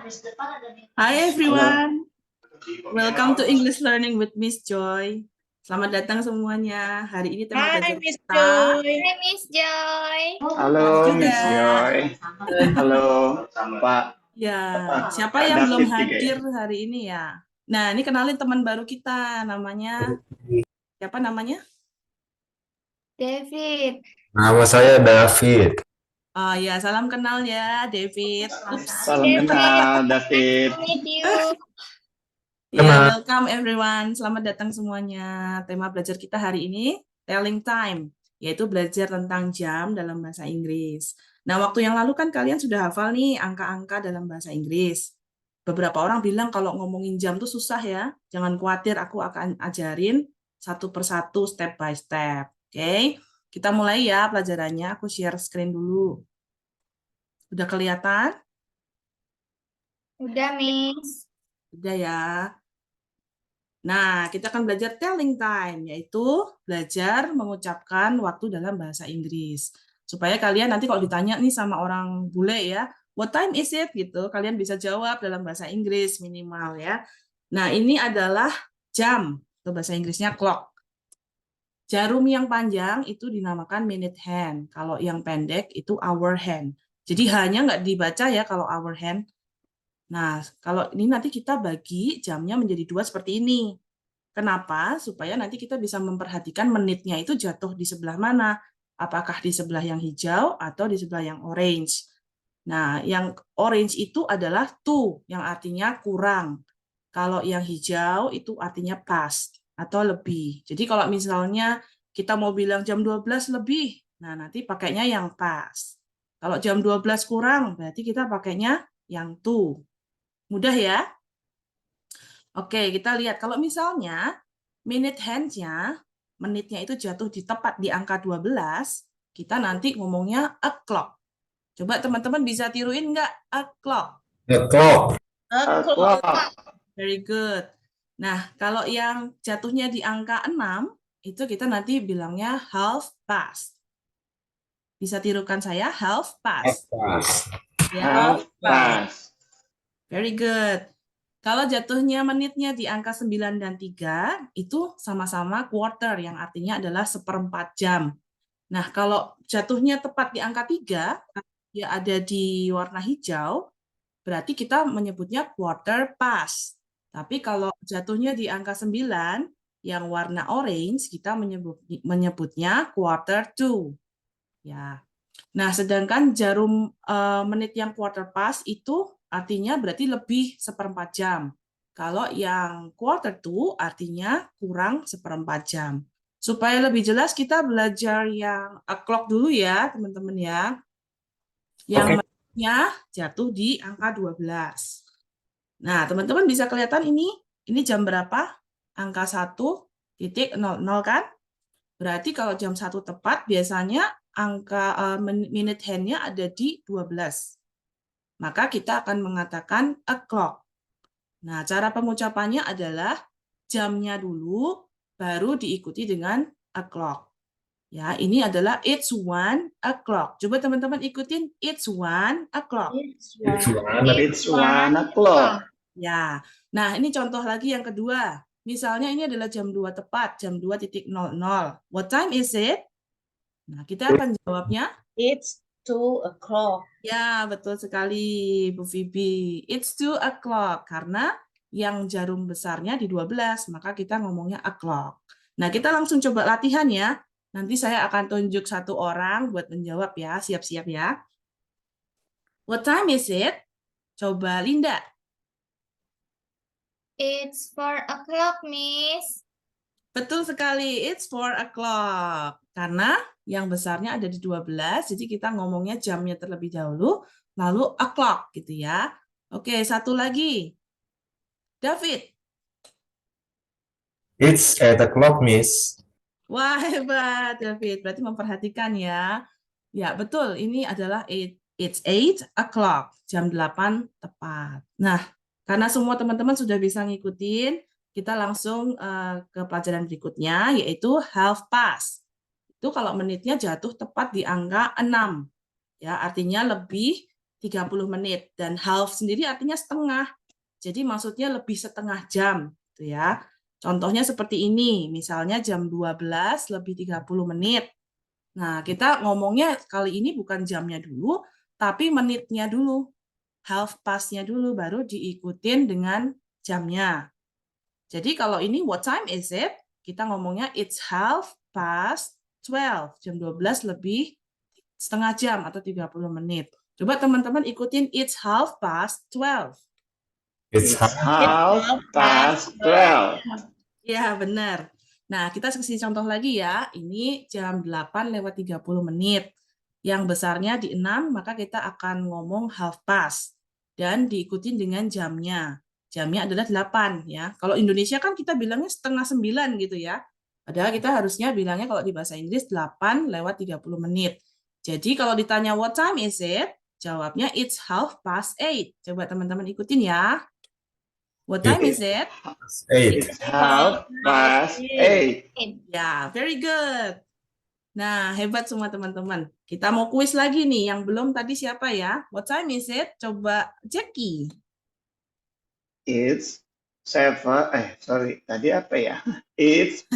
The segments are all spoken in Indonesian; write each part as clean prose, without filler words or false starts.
Hi Halo. everyone, welcome to English Learning with Miss Joy. Selamat datang semuanya. Hari ini tema Hai belajar Miss kita. Joy. Hai Miss Joy. Halo juga. Miss Joy. Halo Pak. Ya, siapa Kak yang belum David hadir juga hari ini ya? Nah, ini kenalin teman baru kita, namanya siapa namanya? David. Nama saya David. Oh ya, salam kenal ya, David. Ups. Salam kenal David. Nice to meet you. Ya, welcome everyone. Selamat datang semuanya. Tema belajar kita hari ini, telling time, yaitu belajar tentang jam dalam bahasa Inggris. Nah, waktu yang lalu kan kalian sudah hafal nih angka-angka dalam bahasa Inggris. Beberapa orang bilang kalau ngomongin jam tuh susah ya. Jangan khawatir, aku akan ajarin satu persatu, step by step. Oke, kita mulai ya pelajarannya. Aku share screen dulu. Udah kelihatan? Udah, Miss. Udah ya. Nah, kita akan belajar telling time, yaitu belajar mengucapkan waktu dalam bahasa Inggris. Supaya kalian nanti kalau ditanya nih sama orang bule ya, what time is it? Gitu, kalian bisa jawab dalam bahasa Inggris minimal ya. Nah, ini adalah jam, atau bahasa Inggrisnya clock. Jarum yang panjang itu dinamakan minute hand. Kalau yang pendek itu hour hand. Jadi hanya nggak dibaca ya kalau hour hand. Nah, kalau ini nanti kita bagi jamnya menjadi dua seperti ini. Kenapa? Supaya nanti kita bisa memperhatikan menitnya itu jatuh di sebelah mana. Apakah di sebelah yang hijau atau di sebelah yang orange. Nah, yang orange itu adalah to, yang artinya kurang. Kalau yang hijau itu artinya past atau lebih. Jadi kalau misalnya kita mau bilang jam 12 lebih, nah nanti pakainya yang past. Kalau jam 12 kurang, berarti kita pakainya yang to. Mudah ya? Oke, kita lihat. Kalau misalnya minute hand-nya, menitnya itu jatuh di tepat di angka 12, kita nanti ngomongnya o'clock. Coba teman-teman bisa tiruin nggak o'clock? The clock. O'clock. Very good. Nah, kalau yang jatuhnya di angka 6, itu kita nanti bilangnya half past. Bisa tirukan saya, half past. Ya, Half past. very good. Kalau jatuhnya menitnya di angka 9 dan 3, itu sama-sama quarter, yang artinya adalah seperempat jam. Nah, kalau jatuhnya tepat di angka 3, dia ada di warna hijau, berarti kita menyebutnya quarter past. Tapi kalau jatuhnya di angka 9, yang warna orange, kita menyebutnya quarter to. Ya. Nah, sedangkan jarum menit yang quarter past itu artinya berarti lebih seperempat jam. Kalau yang quarter to artinya kurang seperempat jam. Supaya lebih jelas kita belajar yang o'clock dulu ya, teman-teman ya. Yang menitnya jatuh di angka 12. Nah, teman-teman bisa kelihatan ini jam berapa? Angka 1.00 kan? Berarti kalau jam 1 tepat, biasanya angka minute hand-nya ada di 12. Maka kita akan mengatakan o'clock. Nah, cara pengucapannya adalah jamnya dulu, baru diikuti dengan o'clock. Ya, ini adalah it's 1 o'clock. Coba teman-teman ikutin it's 1 o'clock. It's 1 o'clock. Ya, nah ini contoh lagi yang kedua. Misalnya ini adalah jam 2 tepat, jam 2.00. What time is it? Nah, kita akan jawabnya. It's 2 o'clock. Ya, betul sekali, Bu Vivi. It's 2 o'clock, karena yang jarum besarnya di 12, maka kita ngomongnya o'clock. Nah, kita langsung coba latihan ya. Nanti saya akan tunjuk satu orang buat menjawab ya, siap-siap ya. What time is it? Coba Linda. It's 4 o'clock, Miss. Betul sekali, it's 4 o'clock. Karena yang besarnya ada di 12, jadi kita ngomongnya jamnya terlebih dahulu, lalu o'clock gitu ya. Oke, satu lagi. David. It's 8 o'clock, Miss. Wah, hebat, David. Berarti memperhatikan ya. Ya, betul. Ini adalah it's 8 o'clock, jam 8 tepat. Nah, karena semua teman-teman sudah bisa ngikutin, kita langsung ke pelajaran berikutnya, yaitu half past. Itu kalau menitnya jatuh tepat di angka 6. Ya, artinya lebih 30 menit. Dan half sendiri artinya setengah. Jadi maksudnya lebih setengah jam, gitu ya. Contohnya seperti ini, misalnya jam 12 lebih 30 menit. Nah, kita ngomongnya kali ini bukan jamnya dulu, tapi menitnya dulu. Half past-nya dulu, baru diikutin dengan jamnya. Jadi kalau ini what time is it? Kita ngomongnya it's half past 12. Jam 12 lebih setengah jam atau 30 menit. Coba teman-teman ikutin it's half past 12. It's It's half. half past 12. Ya, benar. Nah, kita kasih contoh lagi ya. Ini jam 8 lewat 30 menit. Yang besarnya di 6, maka kita akan ngomong half past. Dan diikutin dengan jamnya. Jamnya adalah 8 ya. Kalau Indonesia kan kita bilangnya setengah 9 gitu ya. Padahal kita harusnya bilangnya kalau di bahasa Inggris 8 lewat 30 menit. Jadi kalau ditanya what time is it? Jawabnya it's half past 8. Coba teman-teman ikutin ya. What time is it? 8. It's half past 8. Ya, very good. Nah, hebat semua teman-teman. Kita mau kuis lagi nih. Yang belum tadi siapa ya? What time is it? Coba Jackie. It's sorry, tadi apa ya? It's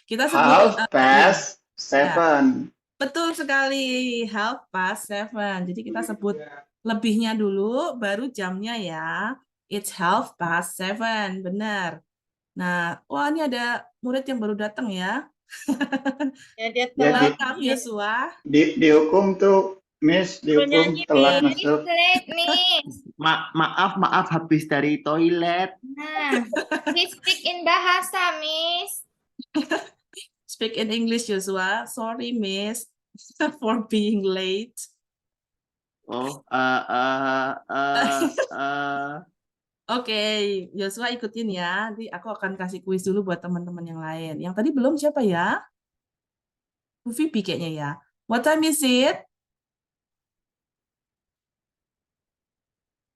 Kita sebut half past 7. betul sekali, half past 7. Jadi kita sebut lebihnya dulu, baru jamnya ya. It's half past 7, benar. Nah, wah ini ada murid yang baru datang ya. Ya, dia Ya, telat. Welcome Yosua. dihukum tuh, Miss, dihukum Nyanyi, telat Miss. masuk. Late, Miss. Maaf habis dari toilet. Nah, please speak in bahasa, Miss. Speak in English, Joshua. Sorry, Miss, for being late. Oh, Oke, Joshua ikutin ya. Nanti aku akan kasih kuis dulu buat teman-teman yang lain. Yang tadi belum siapa ya? Bu Vivi kayaknya ya. What time is it?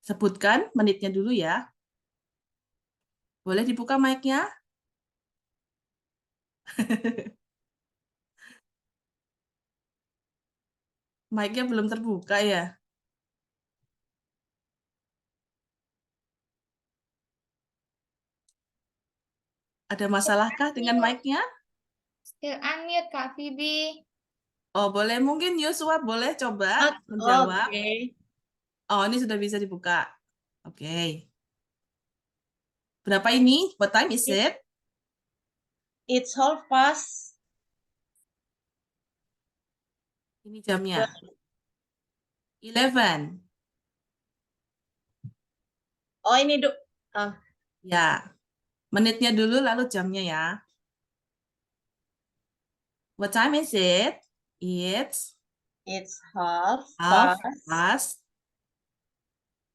Sebutkan menitnya dulu ya. Boleh dibuka mic-nya? Mic-nya belum terbuka ya. Ada masalahkah dengan mic-nya? Still unmute, Kak Phoebe. Oh, boleh. Mungkin Yosua boleh coba menjawab. Oke. Oh, ini sudah bisa dibuka. Oke. Berapa ini? What time is it? It's half past. Ini jamnya. 11. Oh, ini Ya. Menitnya dulu lalu jamnya ya. What time is it? It's half half past past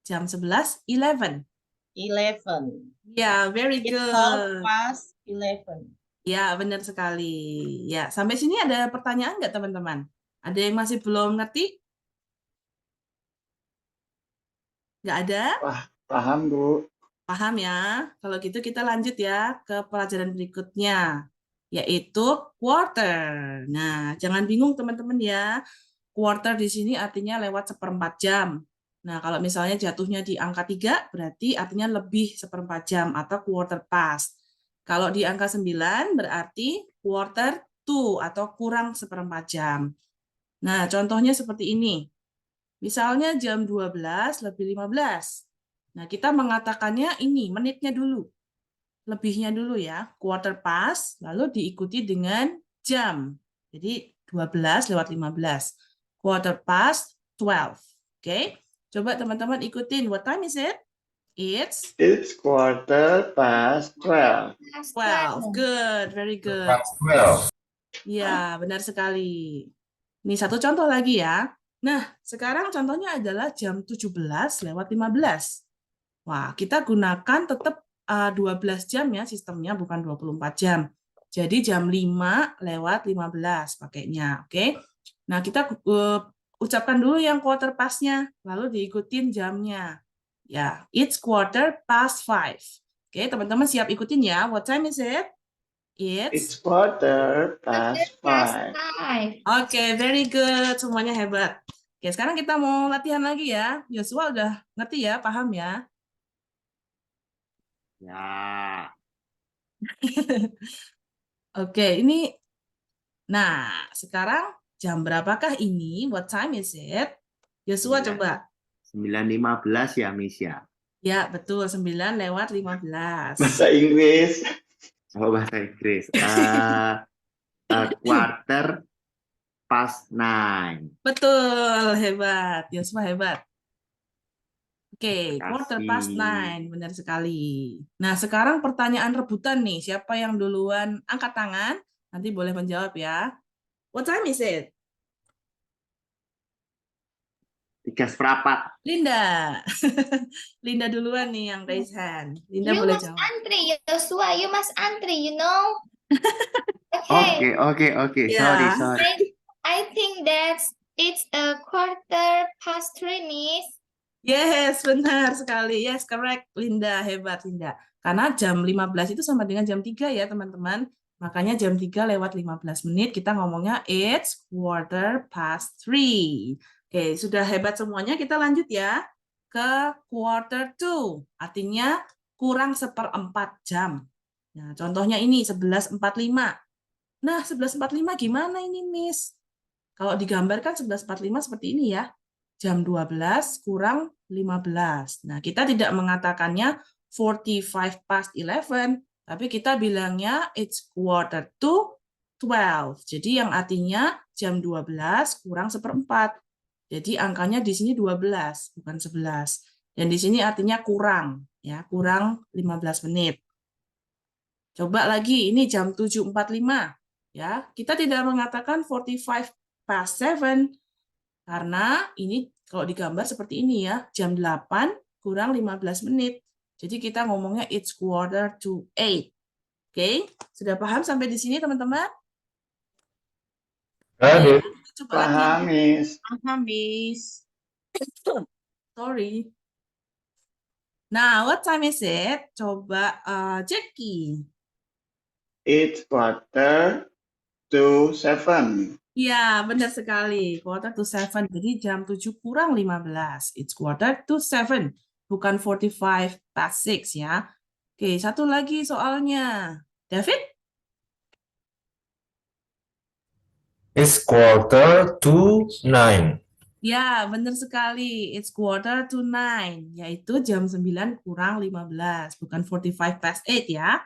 jam 11, 11. 11. Ya, very It's half good. past 11. Ya, benar sekali. Ya, sampai sini ada pertanyaan nggak teman-teman? Ada yang masih belum ngerti? Nggak ada? Paham, Bu. Paham ya? Kalau gitu kita lanjut ya ke pelajaran berikutnya, yaitu quarter. Nah, jangan bingung teman-teman ya. Quarter di sini artinya lewat 1/4 jam. Nah, kalau misalnya jatuhnya di angka 3, berarti artinya lebih 1/4 jam atau quarter past. Kalau di angka 9, berarti quarter to atau kurang 1/4 jam. Nah, contohnya seperti ini. Misalnya jam 12 lebih 15. Nah, kita mengatakannya ini, menitnya dulu. Lebihnya dulu ya, quarter past, lalu diikuti dengan jam. Jadi 12 lewat 15. Quarter past 12. Oke, coba teman-teman ikutin. What time is it? It's quarter past 12. 12. Good, very good. Past 12. Ya, benar sekali. Ini satu contoh lagi ya. Nah, sekarang contohnya adalah jam 17 lewat 15. Wah, kita gunakan tetap 12 jam ya sistemnya, bukan 24 jam. Jadi jam 5 lewat 15 pakainya, oke? Nah, kita ucapkan dulu yang quarter past-nya, lalu diikutin jamnya. Ya, it's quarter past 5. Oke, teman-teman siap ikutin ya. What time is it? It's quarter past 5. Oke, very good. Semuanya hebat. Oke, sekarang kita mau latihan lagi ya. Joshua udah ngerti ya, paham ya? Ya. Oke, ini. Nah, sekarang jam berapakah ini? What time is it? Joshua coba. 9.15 ya, Miss ya. Ya, betul. 9:15. Bahasa Inggris. Oh, bahasa Inggris. Quarter past 9. Betul, hebat. Joshua hebat. Oke, Terima quarter kasih. past 9, benar sekali. Nah, sekarang pertanyaan rebutan nih. Siapa yang duluan angkat tangan? Nanti boleh menjawab ya. What time is it? 3:15. Linda. Linda duluan nih yang raise hand. Linda You boleh must jawab. antri, Joshua. You must antri, you know? Okay. Oke. Ya. Sorry. I think it's a quarter past 3, Miss. Yes, benar sekali. Yes, correct. Linda, hebat Linda. Karena jam 15 itu sama dengan jam 3 ya, teman-teman. Makanya jam 3:15 kita ngomongnya it's quarter past 3. Oke, sudah hebat semuanya. Kita lanjut ya ke quarter to. Artinya kurang 1/4 jam. Nah, contohnya ini 11:45. Nah, 11:45 gimana ini, Miss? Kalau digambarkan 11:45 seperti ini ya. Jam 12 kurang 15. Nah, kita tidak mengatakannya 45 past 11, tapi kita bilangnya it's quarter to 12. Jadi yang artinya jam 12 kurang 1/4. Jadi angkanya di sini 12, bukan 11. Dan di sini artinya kurang, ya, kurang 15 menit. Coba lagi, ini jam 7:45. Ya, kita tidak mengatakan 45 past 7, karena ini kalau digambar seperti ini ya, jam 8 kurang 15 menit. Jadi kita ngomongnya it's quarter to 8. Oke, sudah paham sampai di sini teman-teman? Ada. Coba lagi. Paham, Miss. Paham, Miss. Sorry. Nah, what time is it? Coba Jackie. It's quarter to 7. Ya, benar sekali. Quarter to 7. Jadi jam 7 kurang 15. It's quarter to 7. Bukan 45 past 6 ya. Oke, satu lagi soalnya. David? It's quarter to 9. Ya, benar sekali. It's quarter to 9. Yaitu jam 9 kurang 15. Bukan 45 past 8 ya.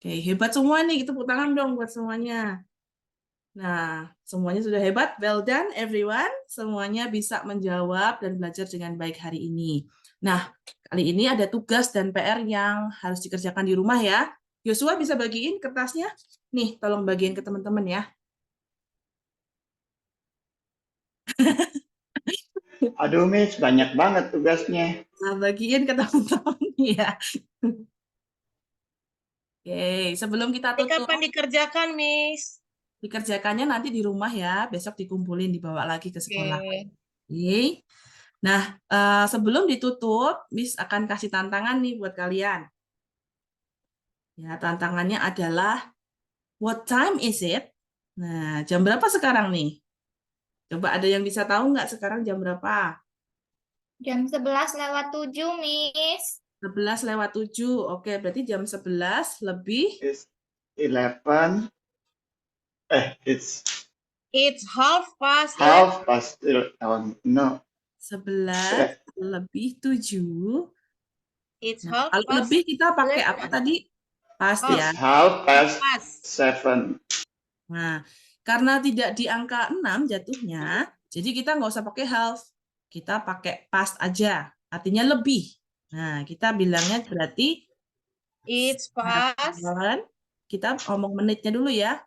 Oke, hebat semua nih. Tepuk tangan dong buat semuanya. Nah, semuanya sudah hebat. Well done, everyone. Semuanya bisa menjawab dan belajar dengan baik hari ini. Nah, kali ini ada tugas dan PR yang harus dikerjakan di rumah ya. Joshua bisa bagiin kertasnya? Nih, tolong bagiin ke teman-teman ya. Aduh, Miss, banyak banget tugasnya. Nah, bagiin ke teman-teman ya. Oke, sebelum kita Ini tutup, kapan dikerjakan, Miss? dikerjakannya nanti di rumah ya. Besok dikumpulin, dibawa lagi ke sekolah. Oke. Oke. Nah, sebelum ditutup, Miss akan kasih tantangan nih buat kalian. Ya, tantangannya adalah what time is it? Nah, jam berapa sekarang nih? Coba ada yang bisa tahu nggak sekarang jam berapa? Jam 11:07, Miss. 11:07. Oke, berarti jam 11 lebih It's 11. It's It's half past. half past. No. 11 lebih 7. It's Nah, half kalau past. lebih kita pakai apa tadi? Past ya. It's half past Past. 7. Nah, karena tidak di angka 6 jatuhnya, jadi kita nggak usah pakai half. Kita pakai past aja, artinya lebih. Nah, kita bilangnya berarti It's past. 7. Kita ngomong menitnya dulu ya.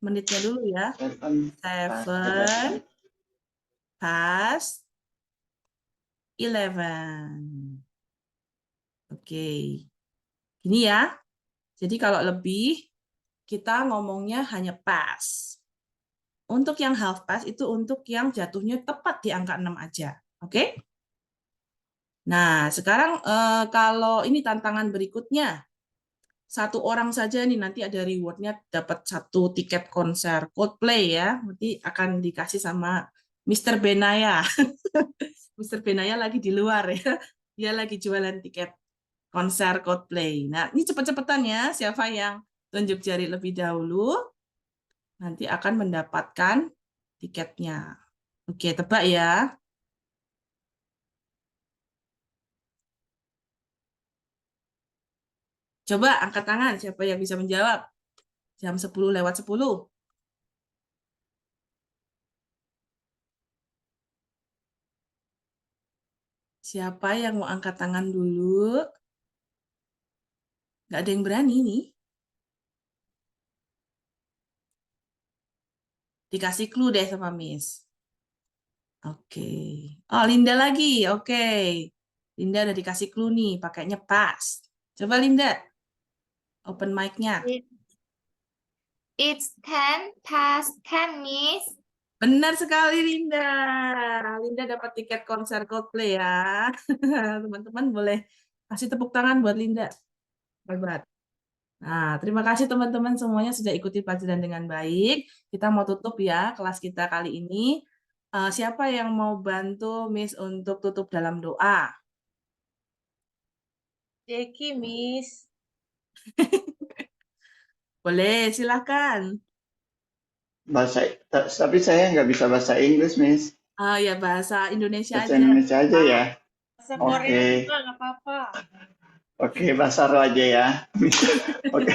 Menitnya dulu ya. 7 7 past 11. Oke. Ini ya. Jadi kalau lebih, kita ngomongnya hanya past. Untuk yang half past itu untuk yang jatuhnya tepat di angka 6 aja. Oke? Nah, sekarang kalau ini tantangan berikutnya. Satu orang saja nih nanti ada rewardnya dapat 1 tiket konser Coldplay ya. Nanti akan dikasih sama Mr. Benaya. Mr. Benaya lagi di luar ya. Dia lagi jualan tiket konser Coldplay. Nah, ini cepet-cepetan ya. Siapa yang tunjuk jari lebih dahulu, nanti akan mendapatkan tiketnya. Oke, tebak ya. Coba angkat tangan siapa yang bisa menjawab. Jam 10:10. Siapa yang mau angkat tangan dulu? Nggak ada yang berani nih. Dikasih clue deh sama Miss. Oke. Oh, Linda lagi. Oke. Linda udah dikasih clue nih, pakainya pas. Coba Linda. Open mic-nya. It's 10 past 10, Miss. Benar sekali Linda. Linda dapat tiket konser Coldplay ya. Teman-teman boleh kasih tepuk tangan buat Linda. Hebat. Nah, terima kasih teman-teman semuanya sudah ikuti pelajaran dengan baik. Kita mau tutup ya kelas kita kali ini. Siapa yang mau bantu Miss untuk tutup dalam doa? Jackie, Miss. Boleh, silakan. Tapi saya nggak bisa bahasa Inggris, Miss. Ya bahasa Indonesia Bahasa aja. Indonesia aja ya. Bahasa Oke. Korea juga nggak apa-apa. Oke, bahasa roh aja ya. Oke,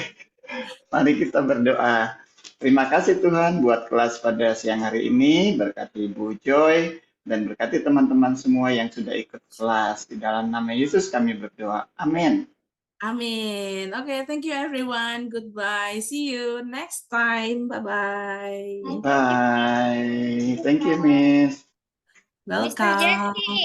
mari kita berdoa. Terima kasih Tuhan buat kelas pada siang hari ini. Berkati Ibu Joy dan berkati teman-teman semua yang sudah ikut kelas. Di dalam nama Yesus kami berdoa. Amin. Amin. Oke, thank you everyone. Goodbye. See you next time. Bye-bye. Bye. Thank you, Miss. Mr. Welcome. Jackie.